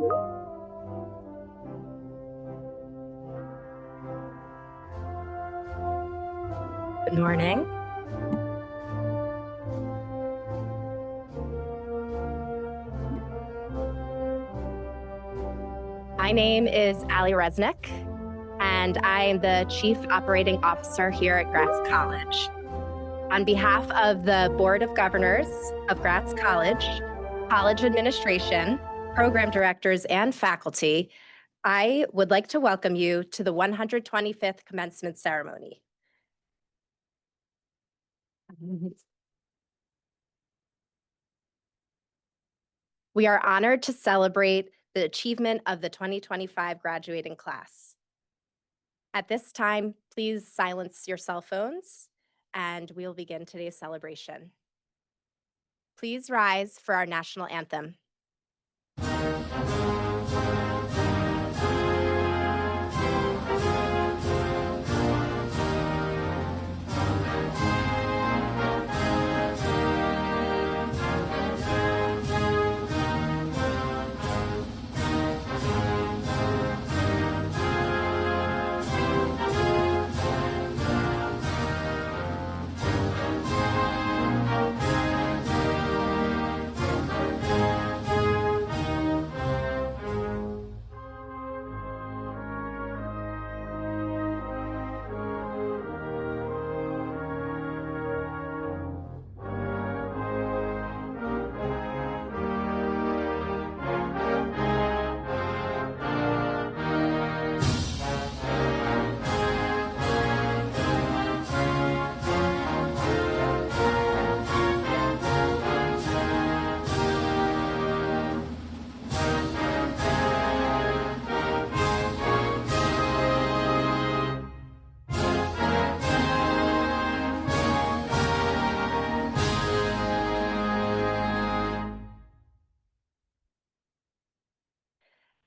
Good morning. My name is Ali Resnick, and I am the Chief Operating Officer here at Gratz College. On behalf of the Board of Governors of Gratz College, College Administration, Program Directors, and faculty, I would like to welcome you to the 125th Commencement Ceremony. We are honored to celebrate the achievement of the 2025 graduating class. At this time, please silence your cell phones, and we'll begin today's celebration. Please rise for our national anthem.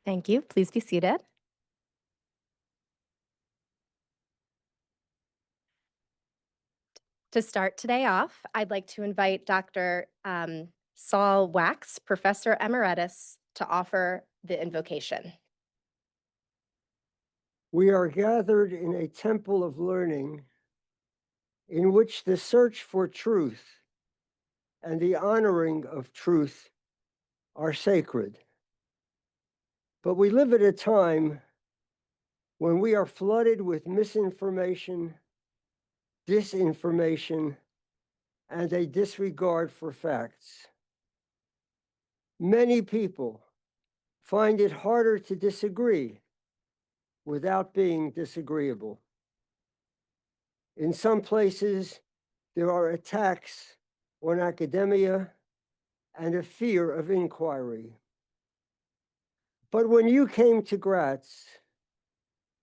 Thank you. Please be seated. To start today off, I'd like to invite Dr. Saul Wax, Professor Emeritus, to offer the invocation. We are gathered in a temple of learning in which the search for truth and the honoring of truth are sacred. But we live at a time when we are flooded with misinformation, disinformation, and a disregard for facts. Many people find it harder to disagree without being disagreeable. In some places, there are attacks on academia and a fear of inquiry. But when you came to Gratz,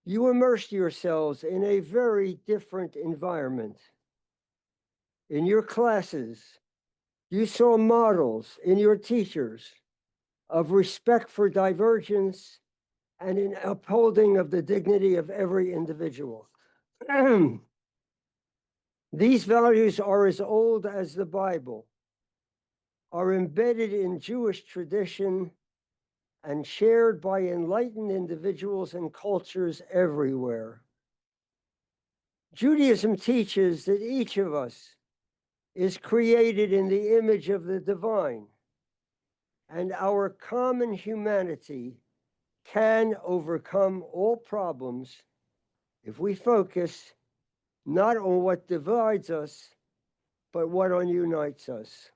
you immersed yourselves in a very different environment. In your classes, you saw models in your teachers of respect for divergence and in upholding of the dignity of every individual. These values are as old as the Bible, are embedded in Jewish tradition, and shared by enlightened individuals and cultures everywhere. Judaism teaches that each of us is created in the image of the divine, and our common humanity can overcome all problems if we focus not on what divides us, but what unites us.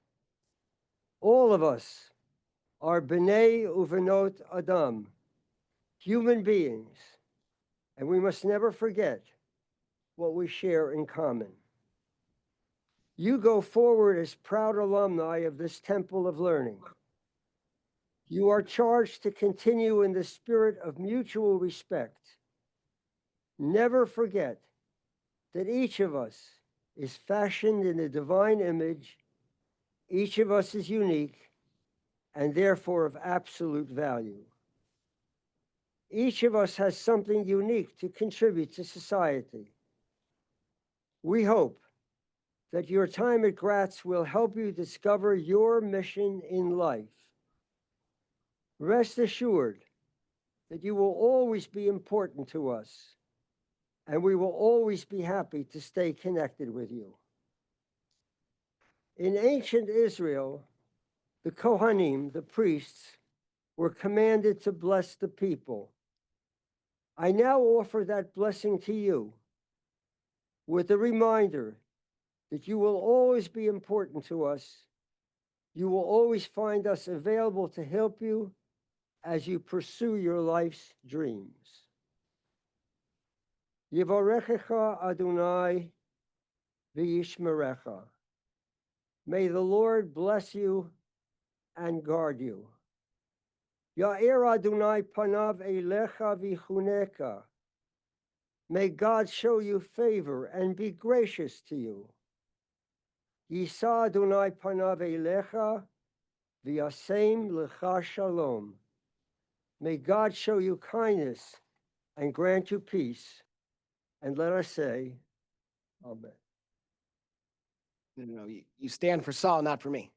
All of us are B'nai Uvenot Adam, human beings, and we must never forget what we share in common. You go forward as proud alumni of this temple of learning. You are charged to continue in the spirit of mutual respect. Never forget that each of us is fashioned in the divine image. Each of us is unique and therefore of absolute value. Each of us has something unique to contribute to society. We hope that your time at Gratz will help you discover your mission in life. Rest assured that you will always be important to us, and we will always be happy to stay connected with you. In ancient Israel, the Kohanim, the priests, were commanded to bless the people. I now offer that blessing to you with a reminder that you will always be important to us. You will always find us available to help you as you pursue your life's dreams. Yivarechecha Adonai v'yishmerecha. May the Lord bless you and guard you. Ya'er Adonai panav elecha v'chuneka. May God show you favor and be gracious to you. Yisa Adonai panav elecha v'yasem lecha shalom. May God show you kindness and grant you peace. And let us say, Amen. No, you stand for Saul, not for me.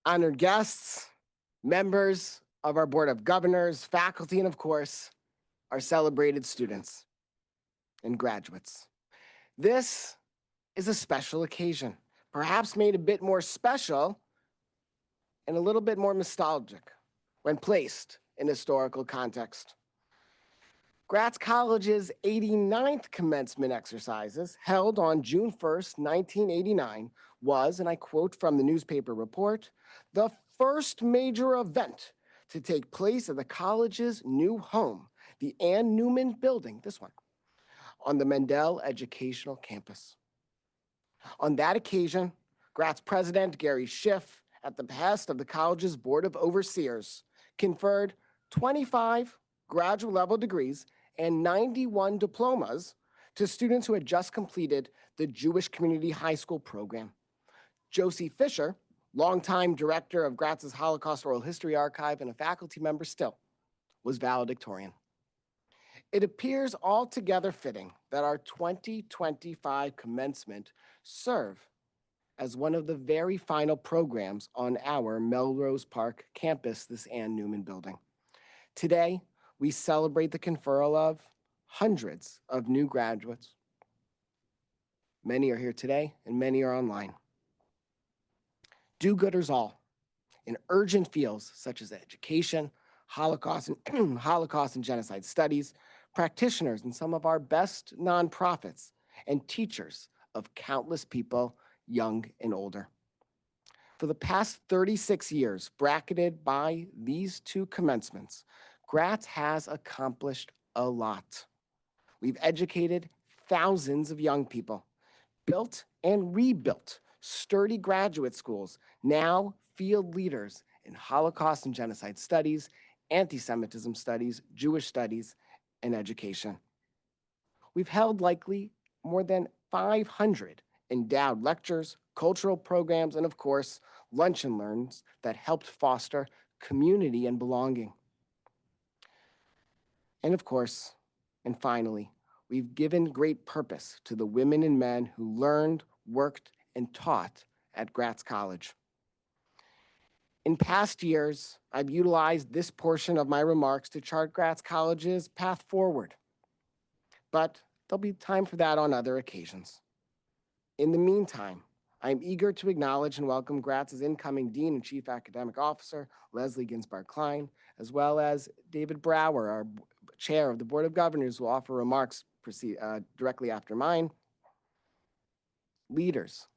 Honored guests, members of our Board of Governors, faculty, and of course, our celebrated students and graduates. This is a special occasion, perhaps made a bit more special and a little bit more nostalgic when placed in historical context. Gratz College's 89th commencement exercises, held on June 1st, 1989, was, and I quote from the newspaper report, the first major event to take place at the college's new home, the Ann Newman Building, this one, on the Mendel Educational Campus. On that occasion, Gratz President Gary Schiff, at the behest of the college's Board of Overseers, conferred 25 graduate-level degrees and 91 diplomas to students who had just completed the Jewish Community High School program. Josie Fisher, longtime director of Gratz's Holocaust Oral History Archive and a faculty member still, was valedictorian. It appears altogether fitting that our 2025 commencement serve as one of the very final programs on our Melrose Park campus, this Ann Newman Building. Today, we celebrate the conferral of hundreds of new graduates. Many are here today, and many are online. Do-gooders all, in urgent fields such as education, Holocaust and genocide studies, practitioners in some of our best nonprofits, and teachers of countless people, young and older. For the past 36 years, bracketed by these two commencements, Gratz has accomplished a lot. We've educated thousands of young people, built and rebuilt sturdy graduate schools, now field leaders in Holocaust and genocide studies, anti-Semitism studies, Jewish studies, and education. We've held likely more than 500 endowed lectures, cultural programs, and of course, lunch and learns that helped foster community and belonging. And of course, and finally, we've given great purpose to the women and men who learned, worked, and taught at Gratz College. In past years, I've utilized this portion of my remarks to chart Gratz College's path forward, but there'll be time for that on other occasions. In the meantime, I'm eager to acknowledge and welcome Gratz's incoming Dean and Chief Academic Officer, Leslie Ginsberg-Klein, as well as David Brower, our Chair of the Board of Governors, who will offer remarks directly after mine. Leaders,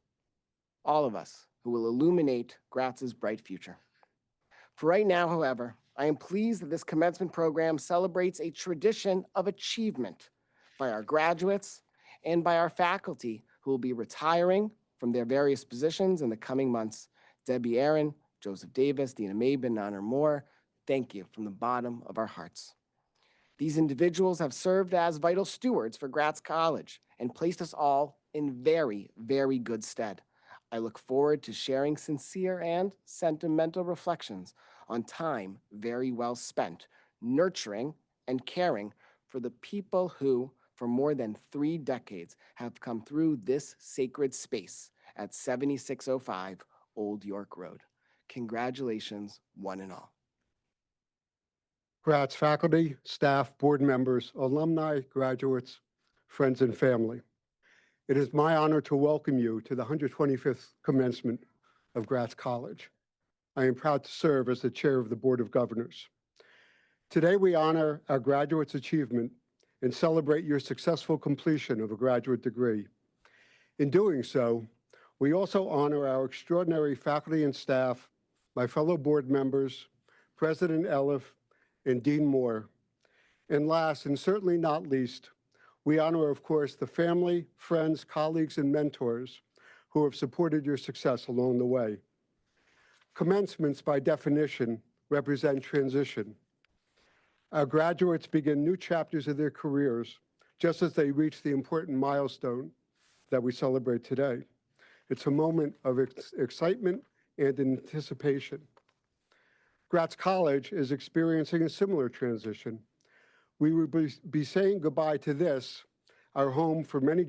all of us, who will illuminate Gratz's bright future. For right now, however, I am pleased that this commencement program celebrates a tradition of achievement by our graduates and by our faculty who will be retiring from their various positions in the coming months. Debbie Aron, Joseph Davis, Dina Maiben, and Honor Moore, thank you from the bottom of our hearts. These individuals have served as vital stewards for Gratz College and placed us all in very, very good stead. I look forward to sharing sincere and sentimental reflections on time very well spent, nurturing and caring for the people who, for more than 3 decades have come through this sacred space at 7605 Old York Road. Congratulations, one and all. Gratz faculty, staff, board members, alumni, graduates, friends, and family. It is my honor to welcome you to the 125th commencement of Gratz College. I am proud to serve as the chair of the Board of Governors. Today, we honor our graduates' achievement and celebrate your successful completion of a graduate degree. In doing so, we also honor our extraordinary faculty and staff, my fellow board members, President Elif, and Dean Moore. And last, and certainly not least, we honor, of course, the family, friends, colleagues, and mentors who have supported your success along the way. Commencements, by definition, represent transition. Our graduates begin new chapters of their careers just as they reach the important milestone that we celebrate today. It's a moment of excitement and anticipation. Gratz College is experiencing a similar transition. We will be saying goodbye to this, our home for many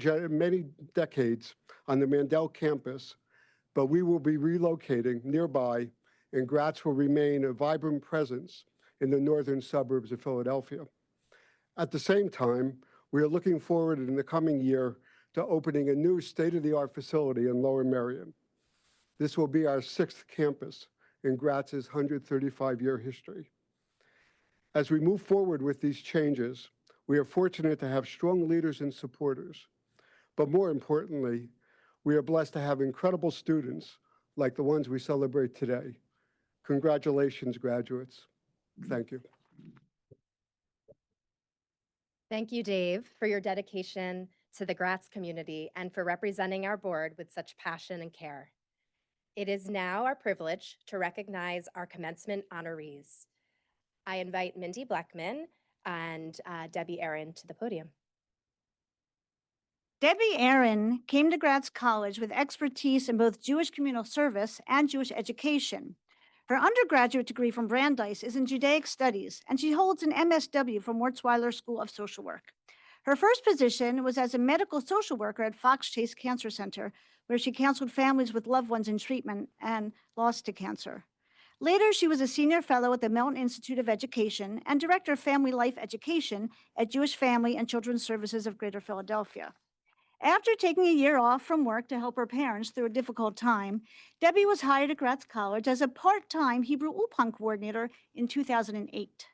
decades on the Mandel campus, but we will be relocating nearby, and Gratz will remain a vibrant presence in the northern suburbs of Philadelphia. At the same time, we are looking forward in the coming year to opening a new state-of-the-art facility in Lower Merion. This will be our 6th campus in Gratz's 135-year history. As we move forward with these changes, we are fortunate to have strong leaders and supporters. But more importantly, we are blessed to have incredible students like the ones we celebrate today. Congratulations, graduates. Thank you. Thank you, Dave, for your dedication to the Gratz community and for representing our board with such passion and care. It is now our privilege to recognize our commencement honorees. I invite Mindy Blackman and Debbie Aron to the podium. Debbie Aron came to Gratz College with expertise in both Jewish communal service and Jewish education. Her undergraduate degree from Brandeis is in Judaic Studies, and she holds an M.S.W. from Wurzweiler School of Social Work. Her first position was as a medical social worker at Fox Chase Cancer Center, where she counseled families with loved ones in treatment and lost to cancer. Later, she was a senior fellow at the Mellon Institute of Education and director of family life education at Jewish Family and Children's Services of Greater Philadelphia. After taking a year off from work to help her parents through a difficult time, Debbie was hired at Gratz College as a part-time Hebrew Ulpan coordinator in 2008.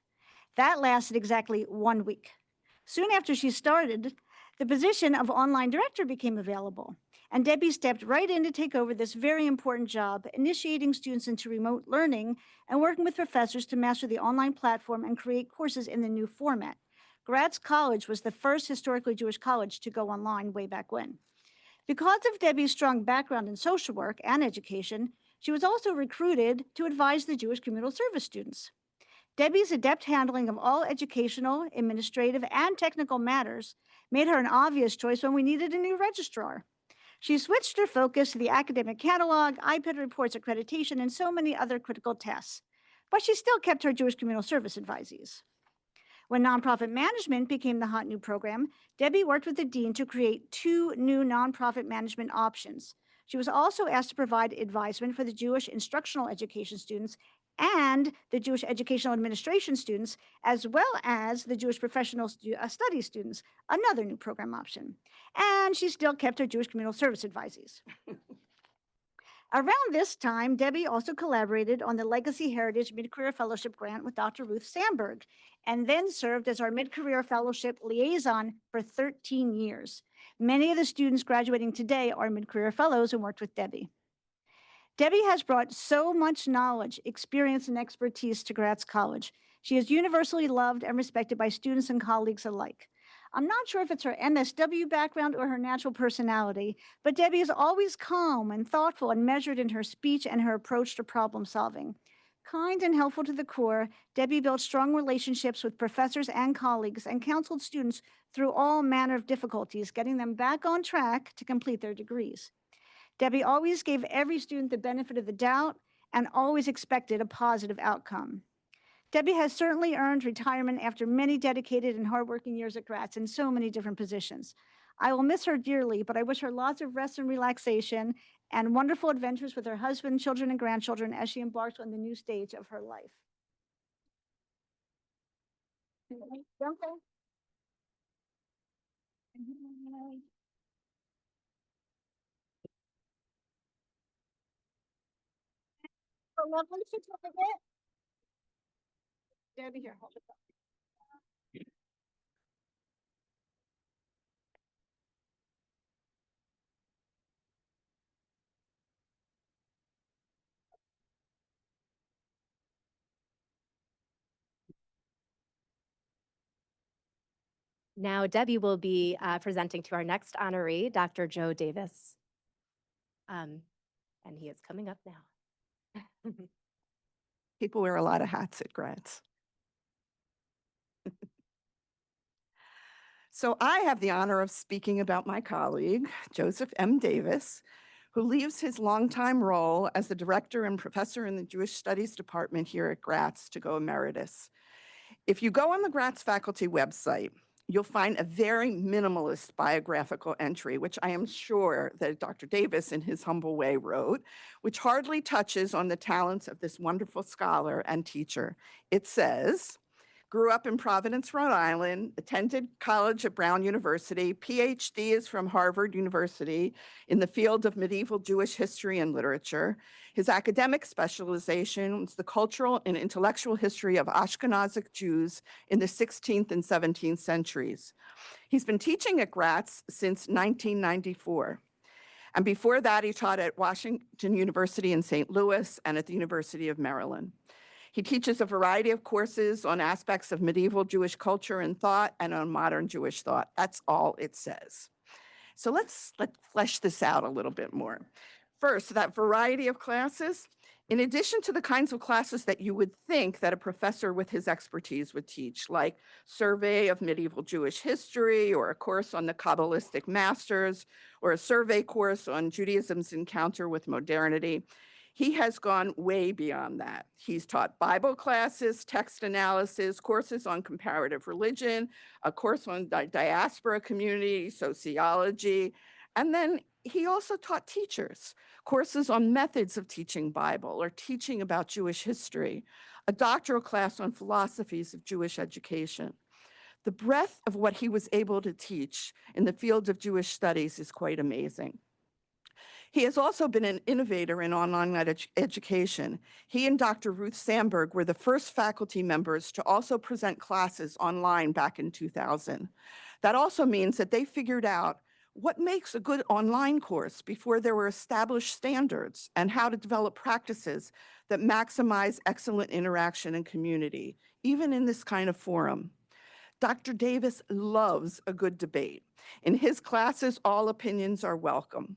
That lasted exactly 1 week. Soon after she started, the position of online director became available, and Debbie stepped right in to take over this very important job, initiating students into remote learning and working with professors to master the online platform and create courses in the new format. Gratz College was the first historically Jewish college to go online way back when. Because of Debbie's strong background in social work and education, she was also recruited to advise the Jewish communal service students. Debbie's adept handling of all educational, administrative, and technical matters made her an obvious choice when we needed a new registrar. She switched her focus to the academic catalog, iPad reports, accreditation, and so many other critical tasks. But she still kept her Jewish communal service advisees. When nonprofit management became the hot new program, Debbie worked with the dean to create 2 new nonprofit management options. She was also asked to provide advisement for the Jewish instructional education students and the Jewish educational administration students, as well as the Jewish professional studies students, another new program option. And she still kept her Jewish communal service advisees. Around this time, Debbie also collaborated on the Legacy Heritage Mid-Career Fellowship Grant with Dr. Ruth Sandberg, and then served as our Mid-Career Fellowship liaison for 13 years. Many of the students graduating today are Mid-Career Fellows and worked with Debbie. Debbie has brought so much knowledge, experience, and expertise to Gratz College. She is universally loved and respected by students and colleagues alike. I'm not sure if it's her M.S.W. background or her natural personality, but Debbie is always calm and thoughtful and measured in her speech and her approach to problem solving. Kind and helpful to the core, Debbie built strong relationships with professors and colleagues and counseled students through all manner of difficulties, getting them back on track to complete their degrees. Debbie always gave every student the benefit of the doubt and always expected a positive outcome. Debbie has certainly earned retirement after many dedicated and hardworking years at Gratz in so many different positions. I will miss her dearly, but I wish her lots of rest and relaxation and wonderful adventures with her husband, children, and grandchildren as she embarks on the new stage of her life. A lovely certificate. Debbie, here, hold it up. Now Debbie will be presenting to our next honoree, Dr. Joe Davis. And he is coming up now. People wear a lot of hats at Gratz. So I have the honor of speaking about my colleague, Joseph M. Davis, who leaves his longtime role as the director and professor in the Jewish Studies Department here at Gratz to go emeritus. If you go on the Gratz faculty website, you'll find a very minimalist biographical entry, which I am sure that Dr. Davis, in his humble way, wrote, which hardly touches on the talents of this wonderful scholar and teacher. It says, grew up in Providence, Rhode Island, attended college at Brown University, Ph.D. is from Harvard University in the field of medieval Jewish history and literature. His academic specialization was the cultural and intellectual history of Ashkenazic Jews in the 16th and 17th centuries. He's been teaching at Gratz since 1994. And before that, he taught at Washington University in St. Louis and at the University of Maryland. He teaches a variety of courses on aspects of medieval Jewish culture and thought and on modern Jewish thought. That's all it says. So let's flesh this out a little bit more. First, that variety of classes, in addition to the kinds of classes that you would think that a professor with his expertise would teach, like survey of medieval Jewish history, or a course on the Kabbalistic masters, or a survey course on Judaism's encounter with modernity, he has gone way beyond that. He's taught Bible classes, text analysis, courses on comparative religion, a course on diaspora community, sociology, and then he also taught teachers, courses on methods of teaching Bible or teaching about Jewish history, a doctoral class on philosophies of Jewish education. The breadth of what he was able to teach in the field of Jewish studies is quite amazing. He has also been an innovator in online education. He and Dr. Ruth Sandberg were the first faculty members to also present classes online back in 2000. That also means that they figured out what makes a good online course before there were established standards and how to develop practices that maximize excellent interaction and community, even in this kind of forum. Dr. Davis loves a good debate. In his classes, all opinions are welcome.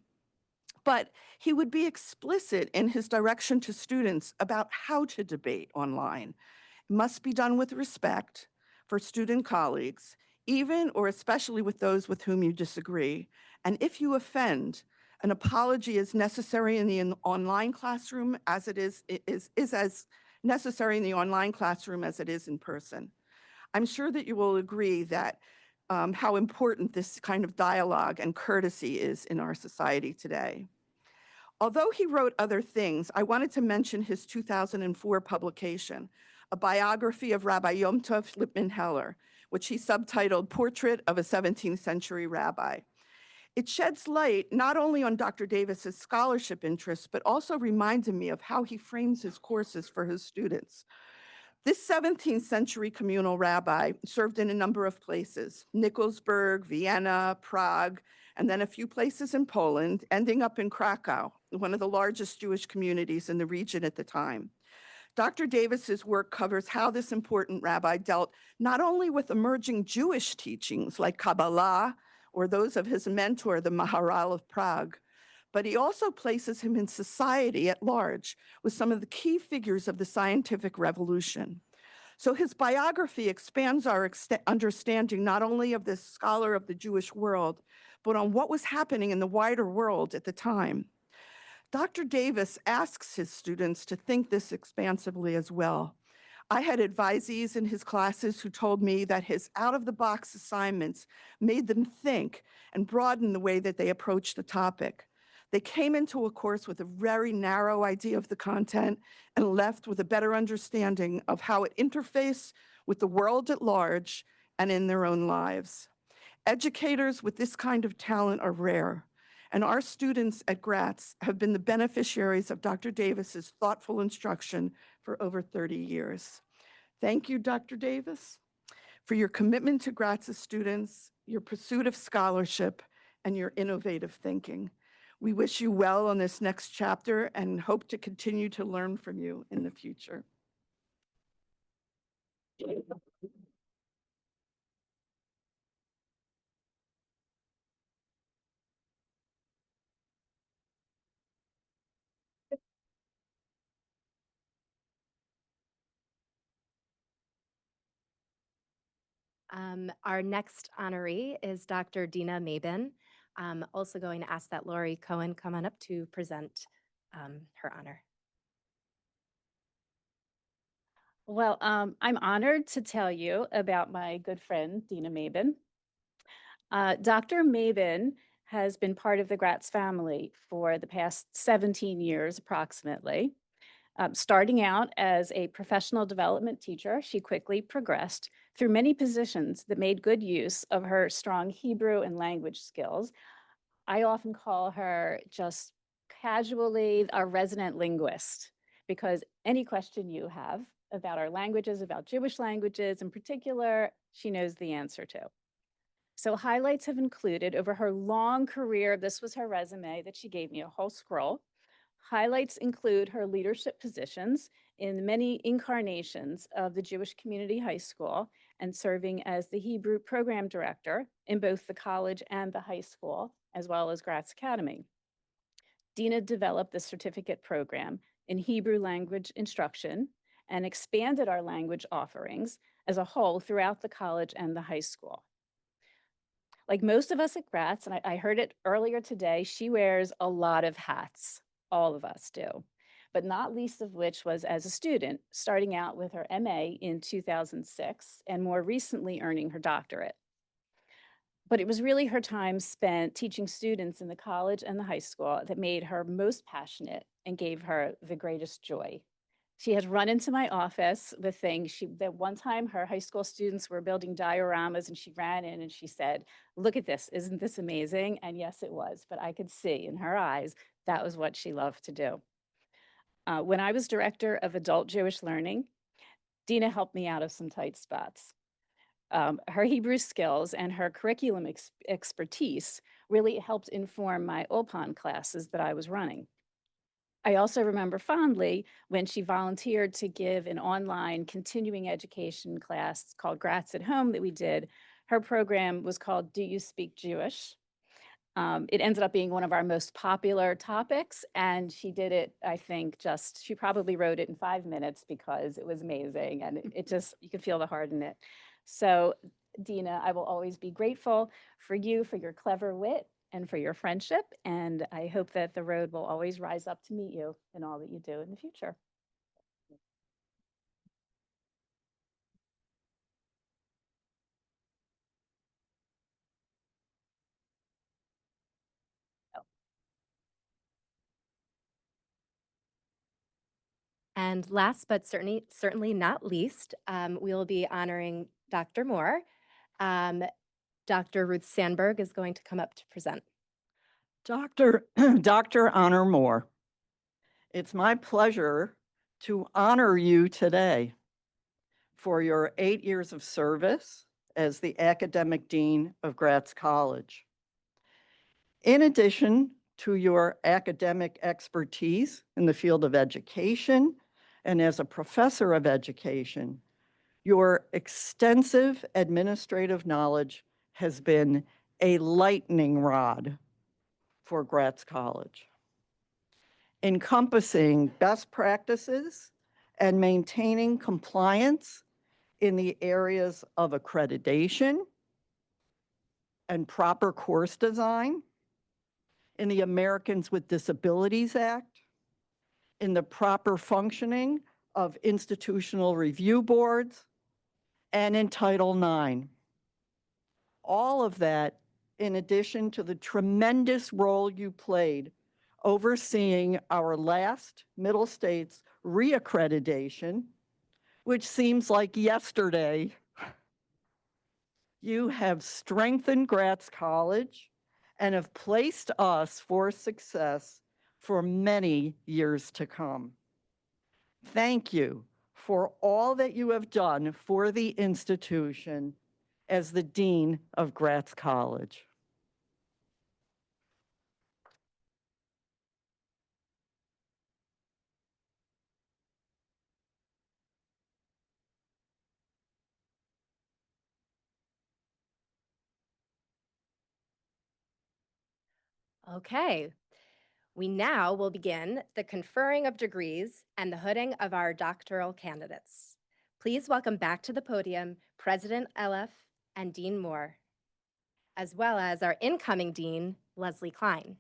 But he would be explicit in his direction to students about how to debate online. It must be done with respect for student colleagues, even or especially with those with whom you disagree. And if you offend, an apology is necessary in the online classroom as it is as necessary in the online classroom as it is in person. I'm sure that you will agree that how important this kind of dialogue and courtesy is in our society today. Although he wrote other things, I wanted to mention his 2004 publication, a biography of Rabbi Yom Tov Lipman Heller, which he subtitled Portrait of a 17th Century Rabbi. It sheds light not only on Dr. Davis's scholarship interests, but also reminded me of how he frames his courses for his students. This 17th century communal rabbi served in a number of places, Nikolsburg, Vienna, Prague, and then a few places in Poland, ending up in Krakow, one of the largest Jewish communities in the region at the time. Dr. Davis's work covers how this important rabbi dealt not only with emerging Jewish teachings like Kabbalah or those of his mentor, the Maharal of Prague, but he also places him in society at large with some of the key figures of the scientific revolution. So his biography expands our understanding not only of this scholar of the Jewish world, but on what was happening in the wider world at the time. Dr. Davis asks his students to think this expansively as well. I had advisees in his classes who told me that his out-of-the-box assignments made them think and broaden the way that they approached the topic. They came into a course with a very narrow idea of the content and left with a better understanding of how it interfaced with the world at large and in their own lives. Educators with this kind of talent are rare, and our students at Gratz have been the beneficiaries of Dr. Davis's thoughtful instruction for over 30 years. Thank you, Dr. Davis, for your commitment to Gratz's students, your pursuit of scholarship, and your innovative thinking. We wish you well on this next chapter and hope to continue to learn from you in the future. Our next honoree is Dr. Dina Maiben. I'm also going to ask that Lori Cohen come on up to present her honor. Well, I'm honored to tell you about my good friend, Dina Maiben. Dr. Maiben has been part of the Gratz family for the past 17 years, approximately. Starting out as a professional development teacher, she quickly progressed through many positions that made good use of her strong Hebrew and language skills. I often call her just casually a resident linguist, because any question you have about our languages, about Jewish languages in particular, she knows the answer to. So highlights have included over her long career, this was her resume that she gave me, a whole scroll. Highlights include her leadership positions in many incarnations of the Jewish Community High School and serving as the Hebrew program director in both the college and the high school, as well as Gratz Academy. Dina developed the certificate program in Hebrew language instruction and expanded our language offerings as a whole throughout the college and the high school. Like most of us at Gratz, and I heard it earlier today, she wears a lot of hats. All of us do, but not least of which was as a student, starting out with her MA in 2006 and more recently earning her doctorate. But it was really her time spent teaching students in the college and the high school that made her most passionate and gave her the greatest joy. She has run into my office with things. That one time her high school students were building dioramas and she ran in and she said, "Look at this, isn't this amazing?" And yes, it was, but I could see in her eyes that was what she loved to do. When I was director of adult Jewish learning, Dina helped me out of some tight spots. Her Hebrew skills and her curriculum expertise really helped inform my Ulpan classes that I was running. I also remember fondly when she volunteered to give an online continuing education class called Gratz at Home that we did. Her program was called Do You Speak Jewish? It ended up being one of our most popular topics, and she did it, I think, she probably wrote it in 5 minutes because it was amazing, and it just, you could feel the heart in it. So, Dina, I will always be grateful for you, for your clever wit, and for your friendship, and I hope that the road will always rise up to meet you in all that you do in the future. And last but certainly not least, we will be honoring Dr. Moore. Dr. Ruth Sandberg is going to come up to present. Dr. Honor Moore, it's my pleasure to honor you today for your 8 years of service as the Academic Dean of Gratz College. In addition to your academic expertise in the field of education and as a professor of education, your extensive administrative knowledge has been a lightning rod for Gratz College, encompassing best practices and maintaining compliance in the areas of accreditation and proper course design, in the Americans with Disabilities Act, in the proper functioning of institutional review boards, and in Title IX. All of that in addition to the tremendous role you played overseeing our last Middle States reaccreditation, which seems like yesterday. You have strengthened Gratz College and have placed us for success for many years to come. Thank you for all that you have done for the institution as the Dean of Gratz College. Okay, we now will begin the conferring of degrees and the hooding of our doctoral candidates. Please welcome back to the podium President LF and Dean Moore, as well as our incoming Dean, Leslie Klein.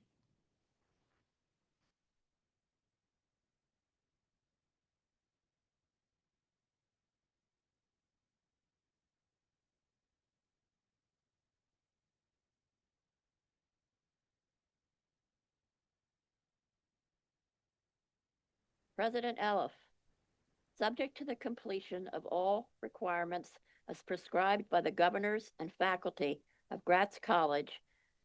President LF, subject to the completion of all requirements as prescribed by the governors and faculty of Gratz College,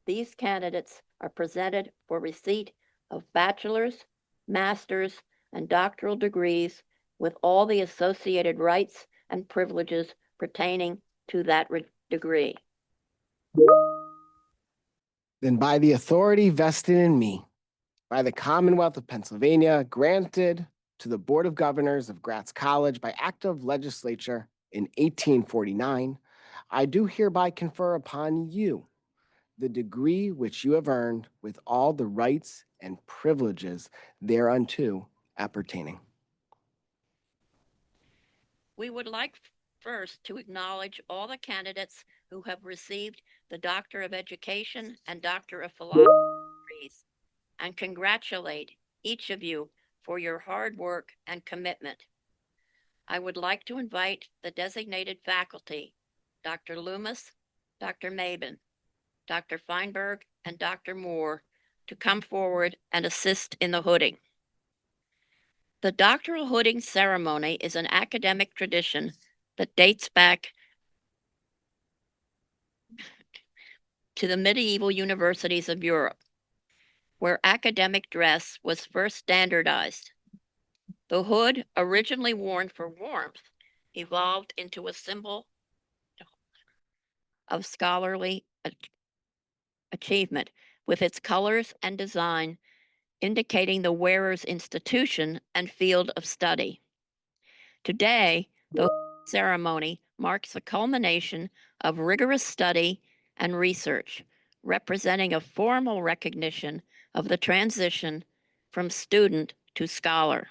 these candidates are presented for receipt of bachelor's, master's, and doctoral degrees with all the associated rights and privileges pertaining to that degree. Then by the authority vested in me, by the Commonwealth of Pennsylvania, granted to the Board of Governors of Gratz College by act of legislature in 1849, I do hereby confer upon you the degree which you have earned with all the rights and privileges thereunto appertaining. We would like first to acknowledge all the candidates who have received the Doctor of Education and Doctor of Philosophy degrees, and congratulate each of you for your hard work and commitment. I would like to invite the designated faculty, Dr. Loomis, Dr. Maiben, Dr. Feinberg, and Dr. Moore, to come forward and assist in the hooding. The doctoral hooding ceremony is an academic tradition that dates back to the medieval universities of Europe, where academic dress was first standardized. The hood, originally worn for warmth, evolved into a symbol of scholarly achievement, with its colors and design indicating the wearer's institution and field of study. Today, the ceremony marks the culmination of rigorous study and research, representing a formal recognition of the transition from student to scholar.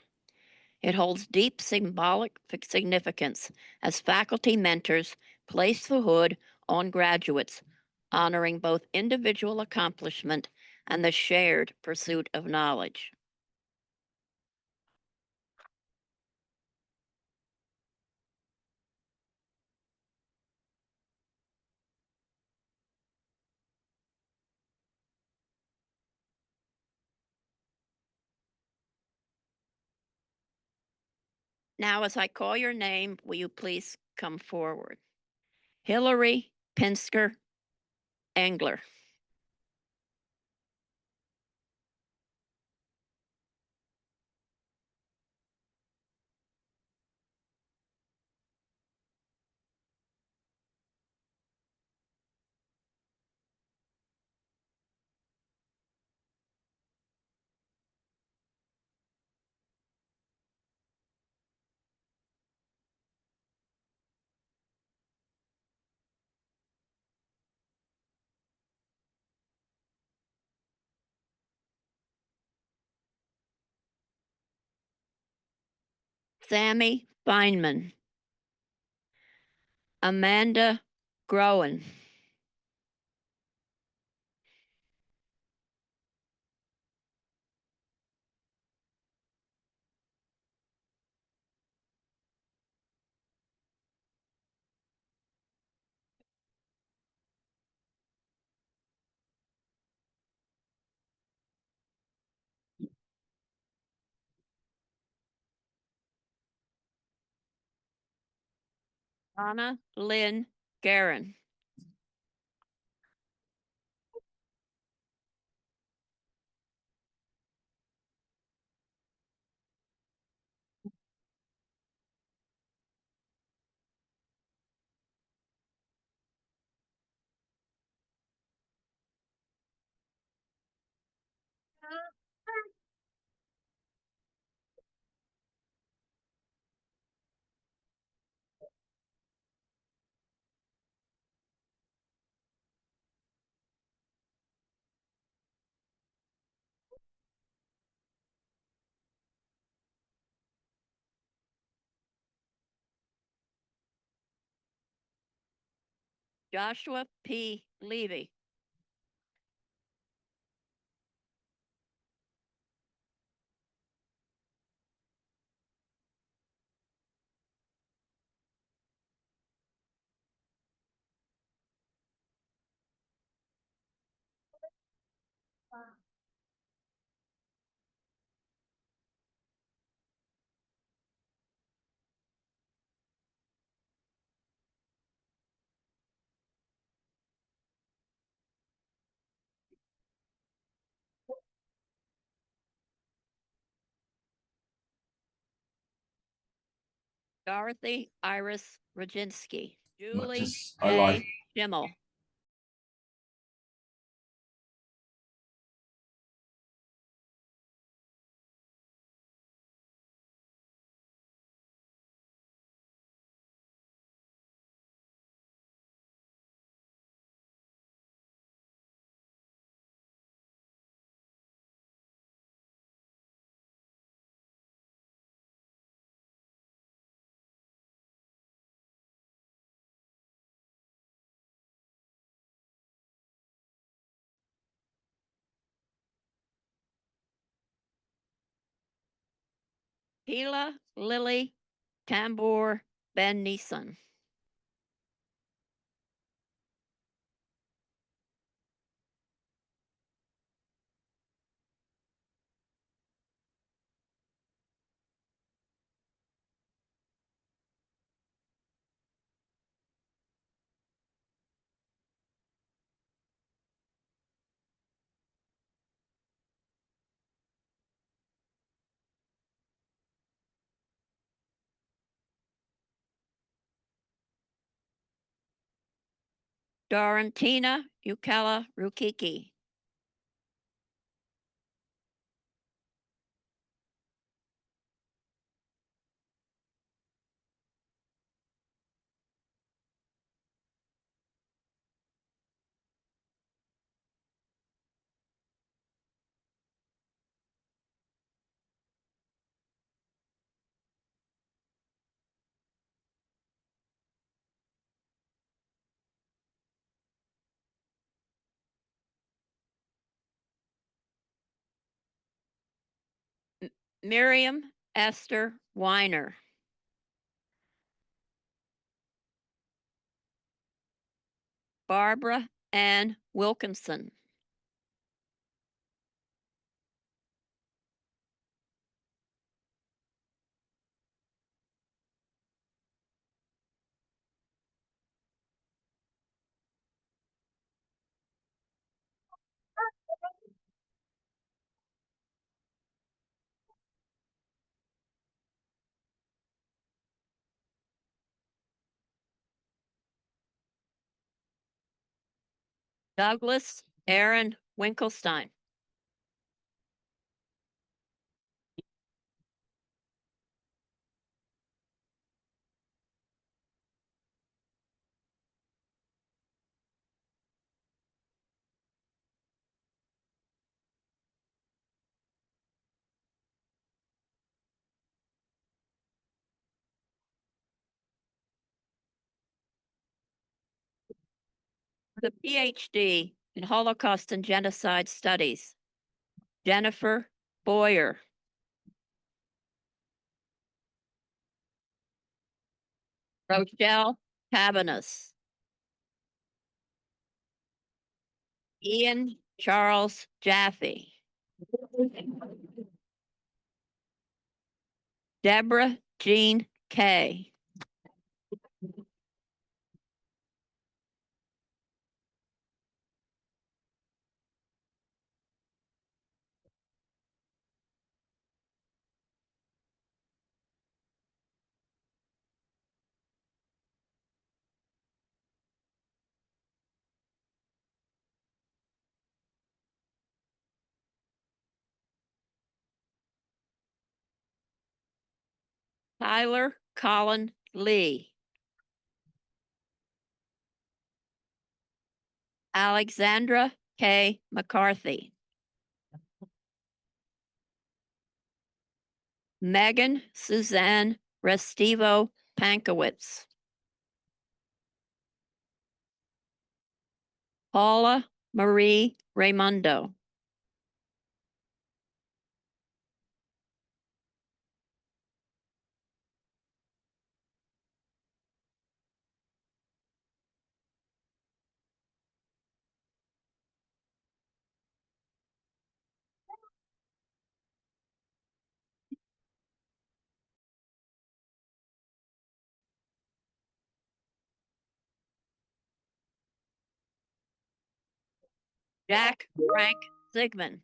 It holds deep symbolic significance as faculty mentors place the hood on graduates, honoring both individual accomplishment and the shared pursuit of knowledge. Now, as I call your name, will you please come forward? Hillary Pinsker Engler. Sammy Feinman. Amanda Groen. Anna Lynn Guerin. Joshua P. Levy. Dorothy Iris Roginski. Julie J. Schimmel. Hila Lily Tambor Ben Nissan. Dorantina Ukela Rukiki. Miriam Esther Weiner. Barbara Ann Wilkinson. Douglas Aron Winkelstein. The Ph.D. in Holocaust and Genocide Studies, Jennifer Boyer. Rochelle Cabanas. Ian Charles Jaffe. Deborah Jean Kay. Tyler Colin Lee. Alexandra K. McCarthy. Megan Suzanne Restivo Pankowitz. Paula Marie Raimundo. Jack Frank Zygmunt.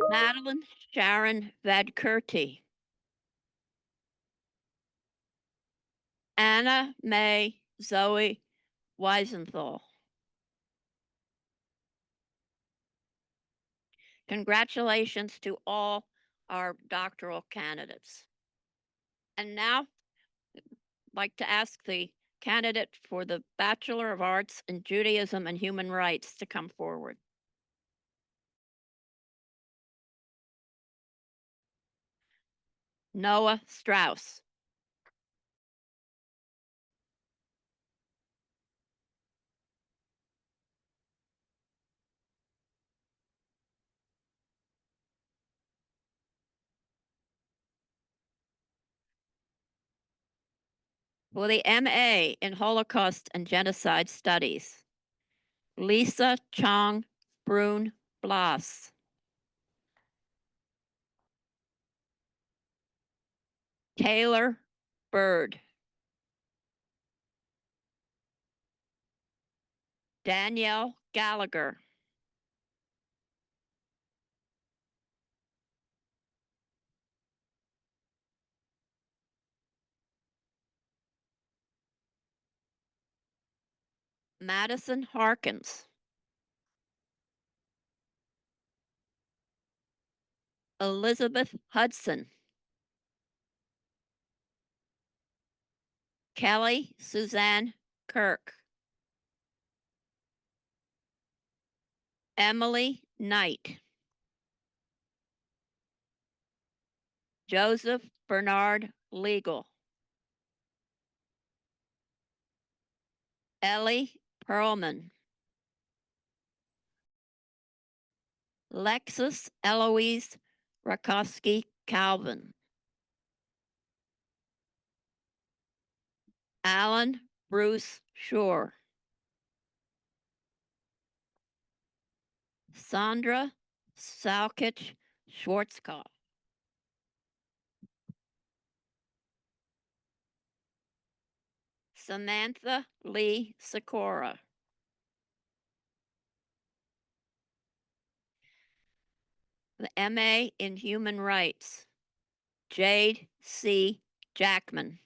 Madeline Sharon Vadkurti. Anna May Zoe Weisenthal. Congratulations to all our doctoral candidates. And now, I'd like to ask the candidate for the Bachelor of Arts in Judaism and Human Rights to come forward. Noah Strauss. For the MA in Holocaust and Genocide Studies, Lisa Chong Brun Blas. Taylor Bird. Danielle Gallagher. Madison Harkins. Elizabeth Hudson. Kelly Suzanne Kirk. Emily Knight. Joseph Bernard Legal. Ellie Perlman. Lexus Eloise Rakowski Calvin. Alan Bruce Shore. Sandra Salkich Schwarzkopf. Samantha Lee Sikora. The MA in Human Rights, Jade C. Jackman.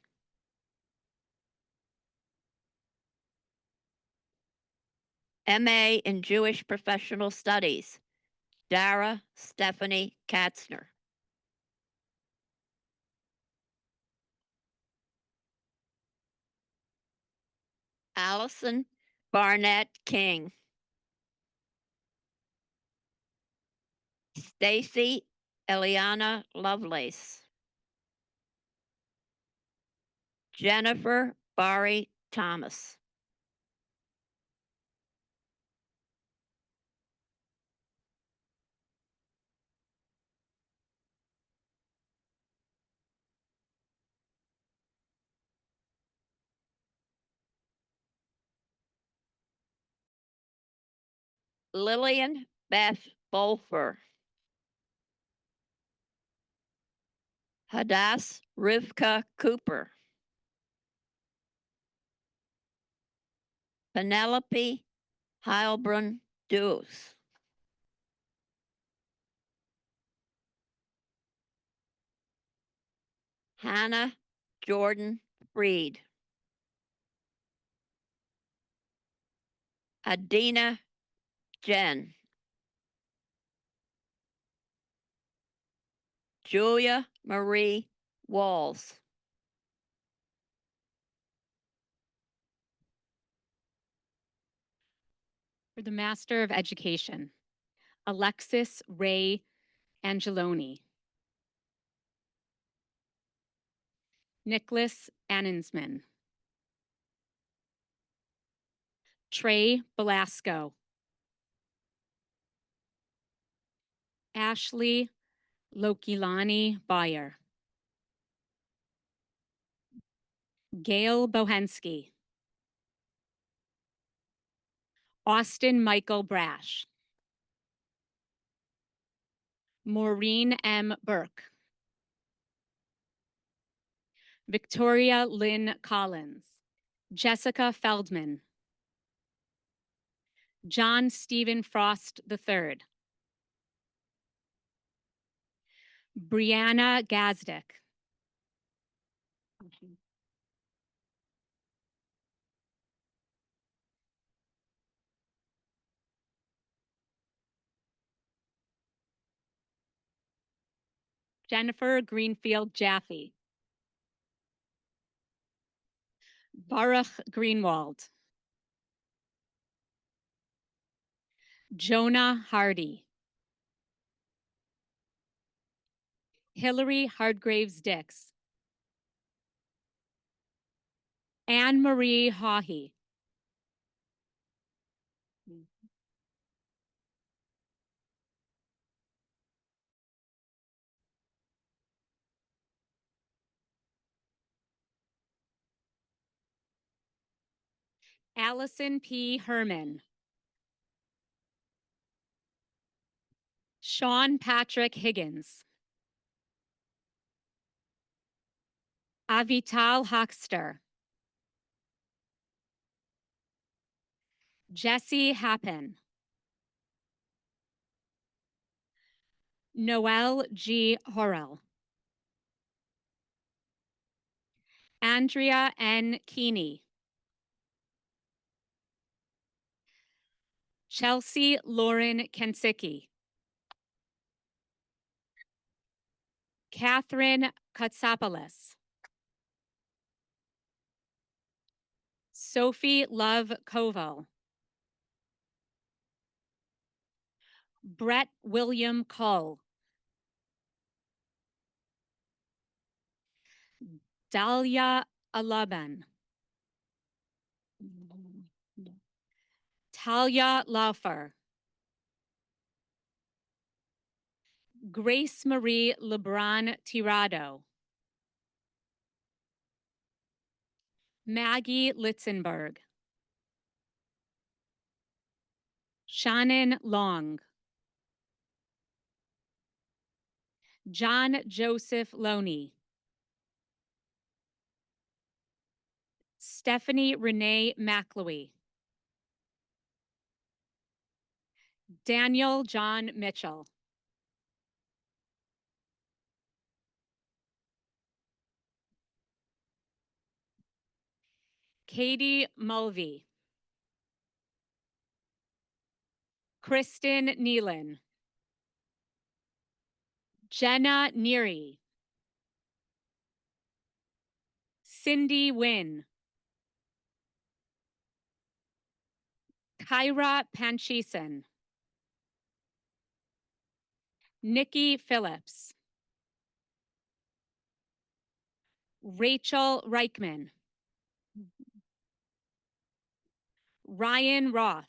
MA in Jewish Professional Studies, Dara Stephanie Katzner. Allison Barnett King. Stacy Eliana Lovelace. Jennifer Barry Thomas. Lillian Beth Bolfer. Hadass Rivka Cooper. Penelope Heilbrunn Dews. Hannah Jordan Freed. Adina Jen. Julia Marie Walls. For the Master of Education, Alexis Ray Angeloni. Nicholas Annensman. Trey Belasco. Ashley Lokilani Bayer. Gail Bohensky. Austin Michael Brash. Maureen M. Burke. Victoria Lynn Collins. Jessica Feldman. John Stephen Frost III. Brianna Gazdick. Jennifer Greenfield Jaffe. Baruch Greenwald. Jonah Hardy. Hillary Hardgraves Dix. Anne Marie Hawhey. Allison P. Herman. Sean Patrick Higgins. Avital Hoxter. Jesse Happen. Noel G. Horrell. Andrea N. Keeney. Chelsea Lauren Kensicki. Catherine Katsopoulos. Sophie Love Koval. Brett William Cull. Dahlia Alaban. Talia Laufer. Grace Marie LeBron Tirado. Maggie Litzenberg. Shannon Long. John Joseph Loney. Stephanie Renee McLewy. Daniel John Mitchell. Katie Mulvey. Kristen Nealon. Jenna Neary. Cindy Wynn. Kyra Panchison. Nikki Phillips. Rachel Reichman. Ryan Roth.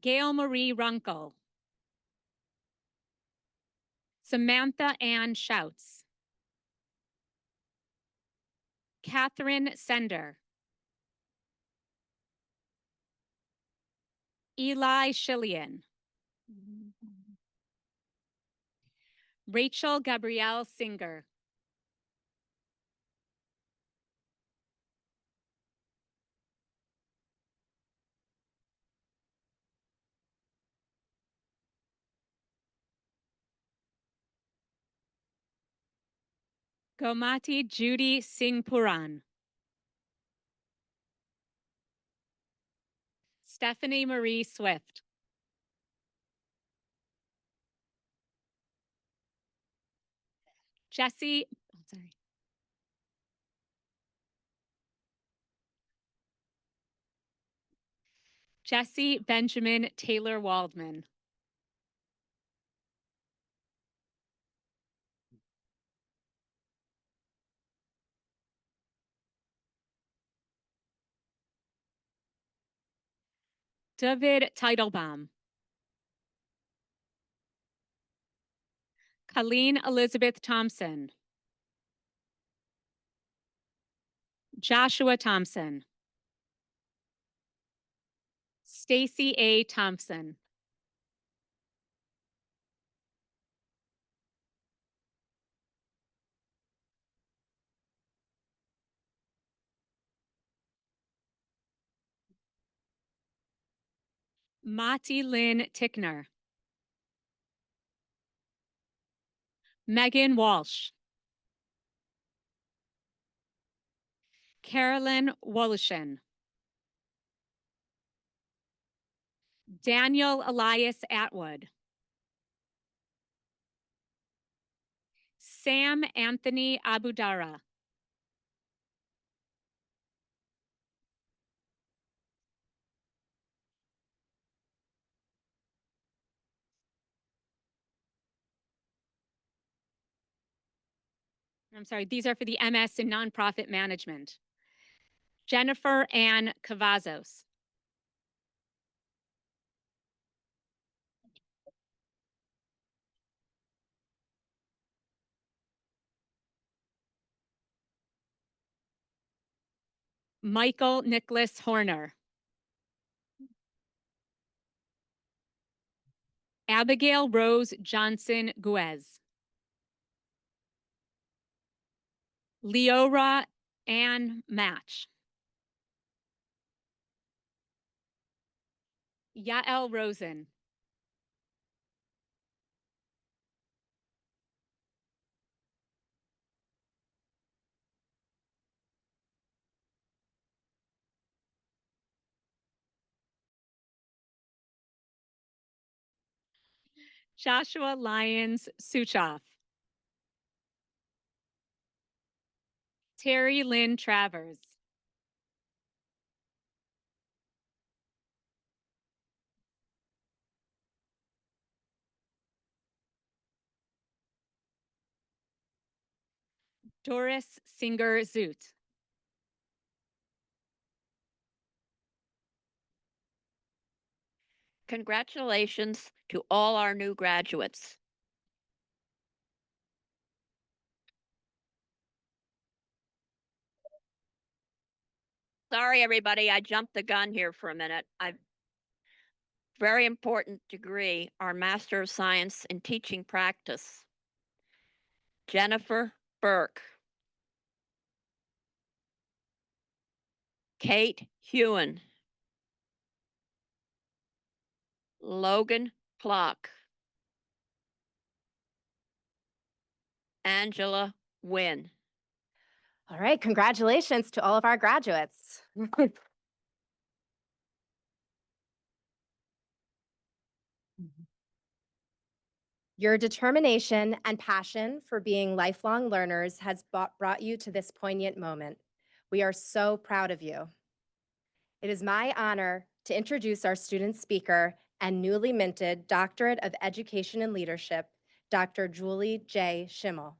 Gail Marie Runkle. Samantha Ann Schouts. Catherine Sender. Eli Schillian. Rachel Gabrielle Singer. Gomati Judy Singh Puran. Stephanie Marie Swift. Jesse, oh, sorry. Jesse Benjamin Taylor Waldman. David Teitelbaum. Colleen Elizabeth Thompson. Joshua Thompson. Stacy A. Thompson. Mati Lynn Tickner. Megan Walsh. Carolyn Wolushin. Daniel Elias Atwood. Sam Anthony Abudara. I'm sorry, these are for the MS in Nonprofit Management. Jennifer Ann Cavazos. Michael Nicholas Horner. Abigail Rose Johnson Guez. Leora Ann Match. Yael Rosen. Joshua Lyons Suchoff. Terry Lynn Travers. Doris Singer Zoot. Congratulations to all our new graduates. Sorry, everybody, I jumped the gun here for a minute. Very important degree, our Master of Science in Teaching Practice. Jennifer Burke. Kate Hewen. Logan Plock. Angela Wynn. All right, congratulations to all of our graduates. Your determination and passion for being lifelong learners has brought you to this poignant moment. We are so proud of you. It is my honor to introduce our student speaker and newly minted Doctorate of Education and Leadership, Dr. Julie J. Schimmel.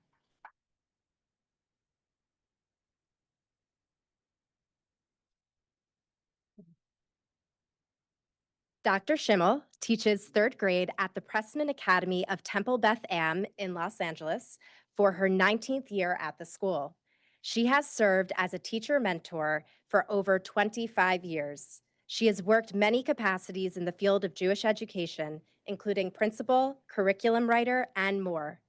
Dr. Schimmel teaches third grade at the Pressman Academy of Temple Beth Am in Los Angeles for her 19th year at the school. She has served as a teacher mentor for over 25 years. She has worked many capacities in the field of Jewish education, including principal, curriculum writer, and more.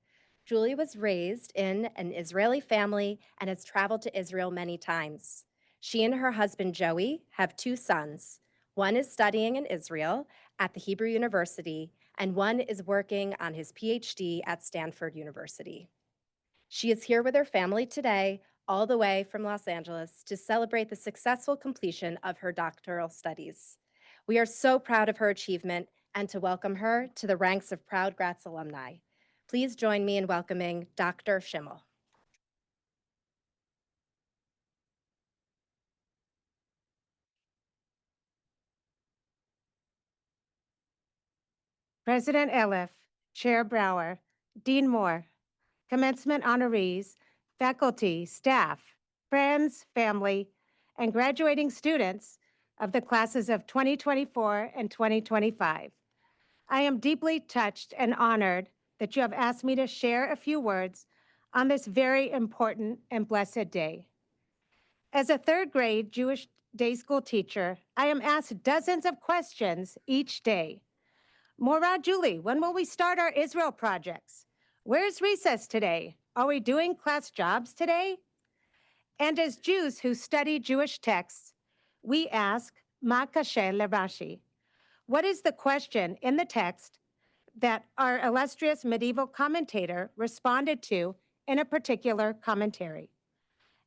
Julie was raised in an Israeli family and has traveled to Israel many times. She and her husband, Joey, have 2 sons. One is studying in Israel at the Hebrew University, and one is working on his Ph.D. at Stanford University. She is here with her family today, all the way from Los Angeles, to celebrate the successful completion of her doctoral studies. We are so proud of her achievement and to welcome her to the ranks of proud Gratz alumni. Please join me in welcoming Dr. Schimmel. President Eliff, Chair Brower, Dean Moore, Commencement Honorees, faculty, staff, friends, family, and graduating students of the classes of 2024 and 2025. I am deeply touched and honored that you have asked me to share a few words on this very important and blessed day. As a 3rd grade Jewish day school teacher, I am asked dozens of questions each day. Mora Julie, when will we start our Israel projects? Where's recess today? Are we doing class jobs today? And as Jews who study Jewish texts, we ask, Ma kasher leRashi? What is the question in the text that our illustrious medieval commentator responded to in a particular commentary?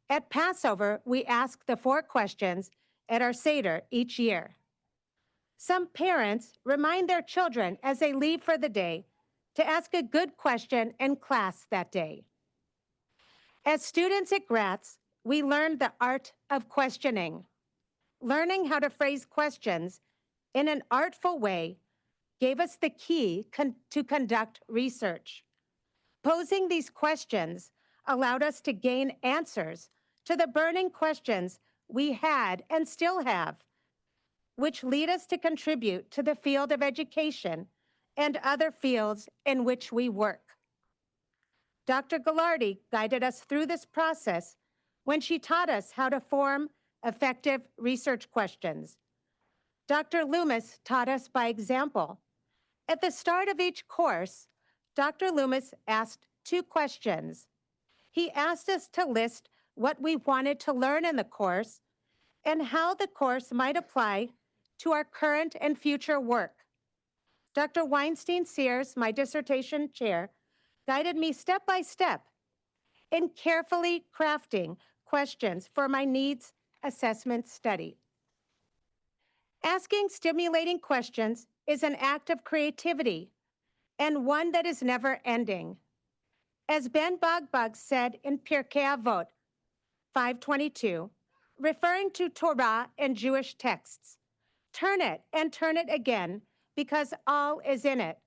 At Passover, we ask the 4 questions at our Seder each year. Some parents remind their children as they leave for the day to ask a good question in class that day. As students at Gratz, we learned the art of questioning. Learning how to phrase questions in an artful way gave us the key to conduct research. Posing these questions allowed us to gain answers to the burning questions we had and still have, which lead us to contribute to the field of education and other fields in which we work. Dr. Gallardi guided us through this process when she taught us how to form effective research questions. Dr. Loomis taught us by example. At the start of each course, Dr. Loomis asked 2 questions. He asked us to list what we wanted to learn in the course and how the course might apply to our current and future work. Dr. Weinstein Sears, my dissertation chair, guided me step by step in carefully crafting questions for my needs assessment study. Asking stimulating questions is an act of creativity and one that is never ending. As Ben Bagbag said in Pirkei Avot 5:22, referring to Torah and Jewish texts, turn it and turn it again, because all is in it.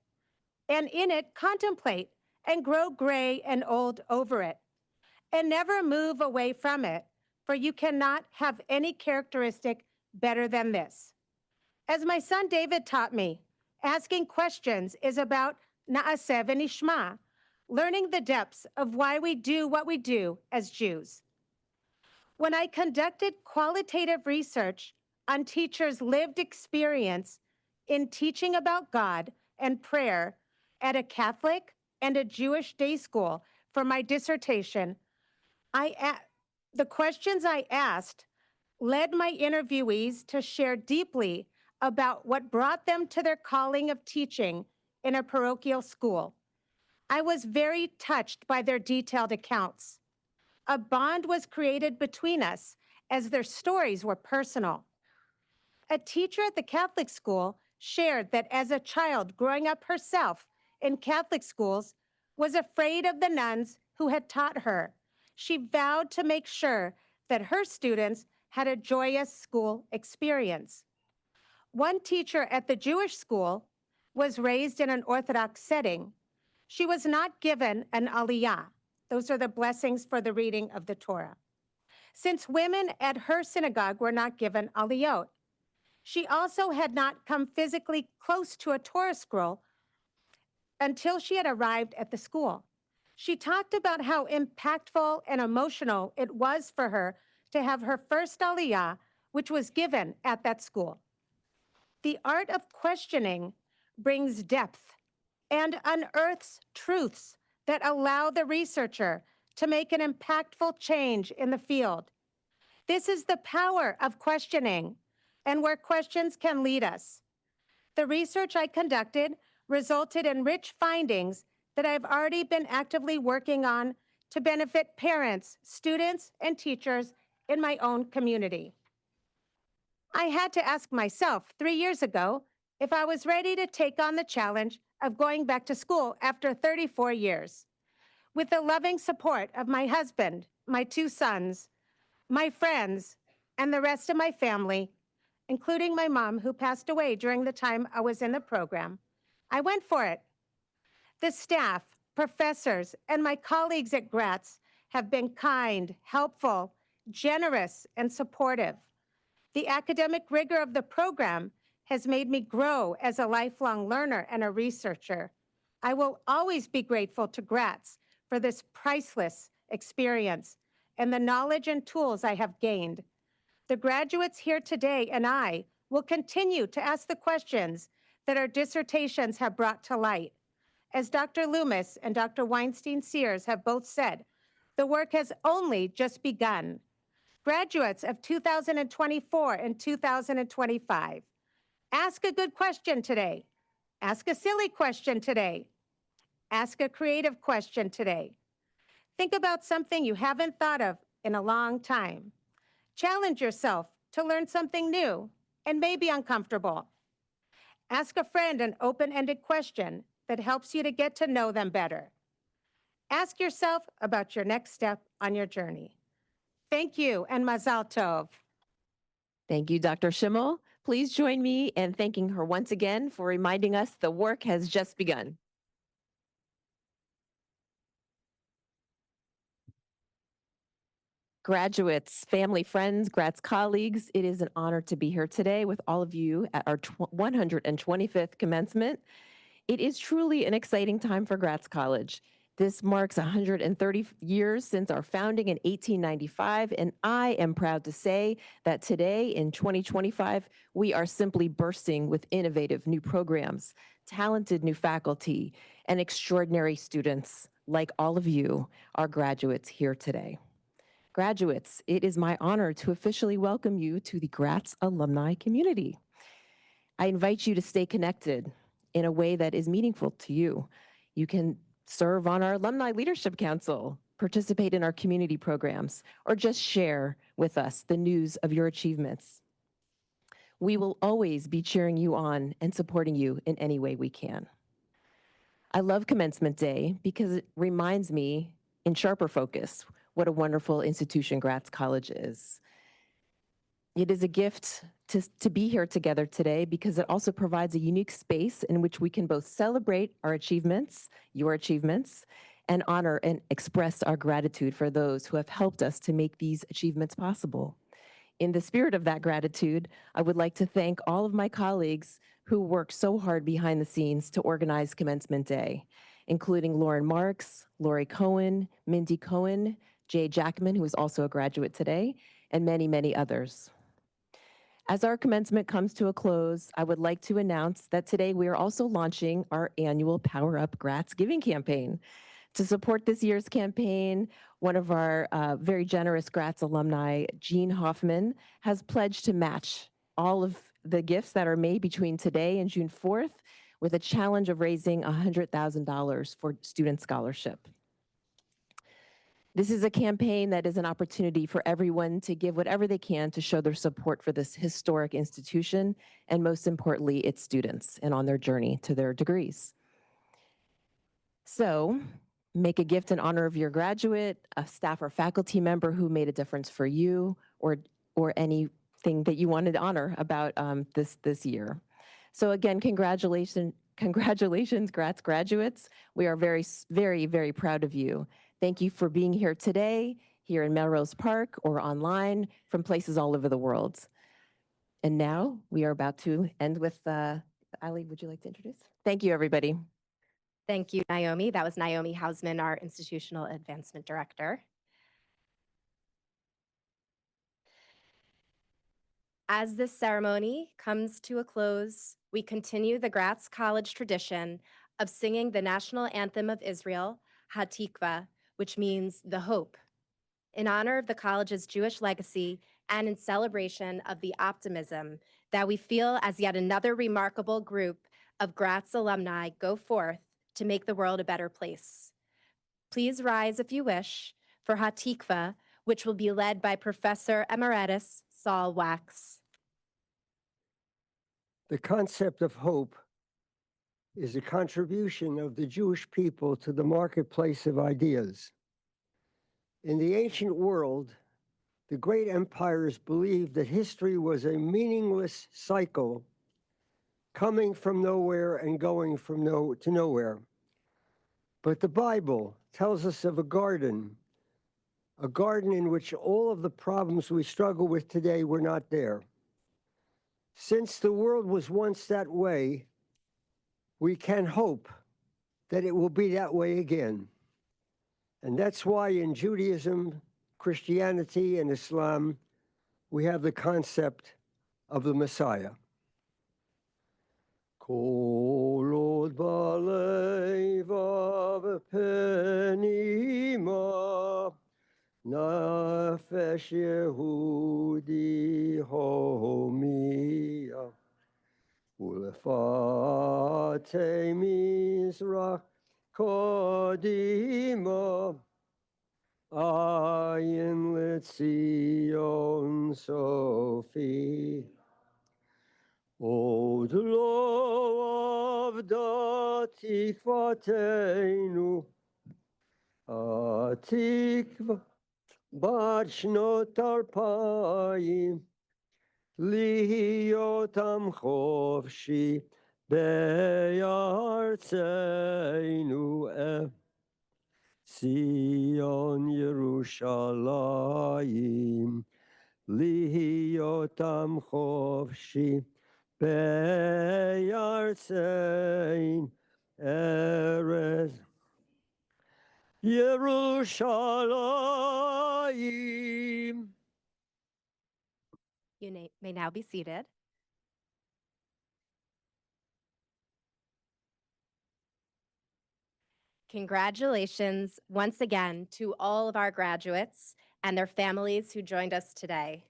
And in it contemplate and grow gray and old over it. And never move away from it, for you cannot have any characteristic better than this. As my son David taught me, asking questions is about na'aseh v'nishma, learning the depths of why we do what we do as Jews. When I conducted qualitative research on teachers' lived experience in teaching about God and prayer at a Catholic and a Jewish day school for my dissertation, the questions I asked led my interviewees to share deeply about what brought them to their calling of teaching in a parochial school. I was very touched by their detailed accounts. A bond was created between us as their stories were personal. A teacher at the Catholic school shared that as a child growing up herself in Catholic schools was afraid of the nuns who had taught her. She vowed to make sure that her students had a joyous school experience. One teacher at the Jewish school was raised in an Orthodox setting. She was not given an aliyah. Those are the blessings for the reading of the Torah. Since women at her synagogue were not given aliyot, she also had not come physically close to a Torah scroll until she had arrived at the school. She talked about how impactful and emotional it was for her to have her first aliyah, which was given at that school. The art of questioning brings depth and unearths truths that allow the researcher to make an impactful change in the field. This is the power of questioning and where questions can lead us. The research I conducted resulted in rich findings that I've already been actively working on to benefit parents, students, and teachers in my own community. I had to ask myself 3 years ago if I was ready to take on the challenge of going back to school after 34 years. With the loving support of my husband, my 2 sons, my friends, and the rest of my family, including my mom who passed away during the time I was in the program, I went for it. The staff, professors, and my colleagues at Gratz have been kind, helpful, generous, and supportive. The academic rigor of the program has made me grow as a lifelong learner and a researcher. I will always be grateful to Gratz for this priceless experience and the knowledge and tools I have gained. The graduates here today and I will continue to ask the questions that our dissertations have brought to light. As Dr. Loomis and Dr. Weinstein-Sears have both said, the work has only just begun. Graduates of 2024 and 2025, ask a good question today. Ask a silly question today. Ask a creative question today. Think about something you haven't thought of in a long time. Challenge yourself to learn something new and maybe uncomfortable. Ask a friend an open-ended question that helps you to get to know them better. Ask yourself about your next step on your journey. Thank you, and Mazal Tov. Thank you, Dr. Schimmel. Please join me in thanking her once again for reminding us the work has just begun. Graduates, family, friends, Gratz colleagues, it is an honor to be here today with all of you at our 125th commencement. It is truly an exciting time for Gratz College. This marks 130 years since our founding in 1895, and I am proud to say that today in 2025, we are simply bursting with innovative new programs, talented new faculty, and extraordinary students like all of you, our graduates here today. Graduates, it is my honor to officially welcome you to the Gratz alumni community. I invite you to stay connected in a way that is meaningful to you. You can serve on our Alumni Leadership Council, participate in our community programs, or just share with us the news of your achievements. We will always be cheering you on and supporting you in any way we can. I love Commencement Day because it reminds me in sharper focus what a wonderful institution Gratz College is. It is a gift to be here together today because it also provides a unique space in which we can both celebrate our achievements, your achievements, and honor and express our gratitude for those who have helped us to make these achievements possible. In the spirit of that gratitude, I would like to thank all of my colleagues who worked so hard behind the scenes to organize Commencement Day, including Lauren Marks, Lori Cohen, Mindy Cohen, Jay Jackman, who is also a graduate today, and many, many others. As our commencement comes to a close, I would like to announce that today we are also launching our annual Power Up Gratz Giving campaign. To support this year's campaign, one of our very generous Gratz alumni, Jean Hoffman, has pledged to match all of the gifts that are made between today and June 4th with a challenge of raising $100,000 for student scholarship. This is a campaign that is an opportunity for everyone to give whatever they can to show their support for this historic institution, and most importantly, its students and on their journey to their degrees. So, make a gift in honor of your graduate, a staff or faculty member who made a difference for you, or anything that you wanted to honor about this year. So again, congratulations, Gratz graduates. We are very, very, very proud of you. Thank you for being here today, here in Melrose Park or online from places all over the world. And now we are about to end with, Ali, would you like to introduce? Thank you, everybody. Thank you, Naomi. That was Naomi Hausman, our Institutional Advancement Director. As this ceremony comes to a close, we continue the Gratz College tradition of singing the National Anthem of Israel, Hatikva, which means the hope, in honor of the college's Jewish legacy and in celebration of the optimism that we feel as yet another remarkable group of Gratz alumni go forth to make the world a better place. Please rise if you wish for Hatikva, which will be led by Professor Emeritus Saul Wax. The concept of hope is a contribution of the Jewish people to the marketplace of ideas. In the ancient world, the great empires believed that history was a meaningless cycle coming from nowhere and going from to nowhere. But the Bible tells us of a garden in which all of the problems we struggle with today were not there. Since the world was once that way, we can hope that it will be that way again. And that's why in Judaism, Christianity, and Islam, we have the concept of the Messiah. Kol od balevav penima, nefesh Yehudi homia, ulefate mizrach kodima, ayin letzion sofi. Od lo avda tikvatenu, atikva בת שנות 2000, להיות עם חופשי בארצנו, ציון ירושלים, להיות עם חופשי בארצנו, ארץ Yerushalayim. You may now be seated. Congratulations once again to all of our graduates and their families who joined us today.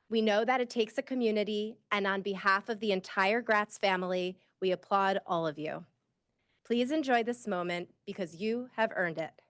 We know that it takes a community, and on behalf of the entire Gratz family, we applaud all of you. Please enjoy this moment because you have earned it.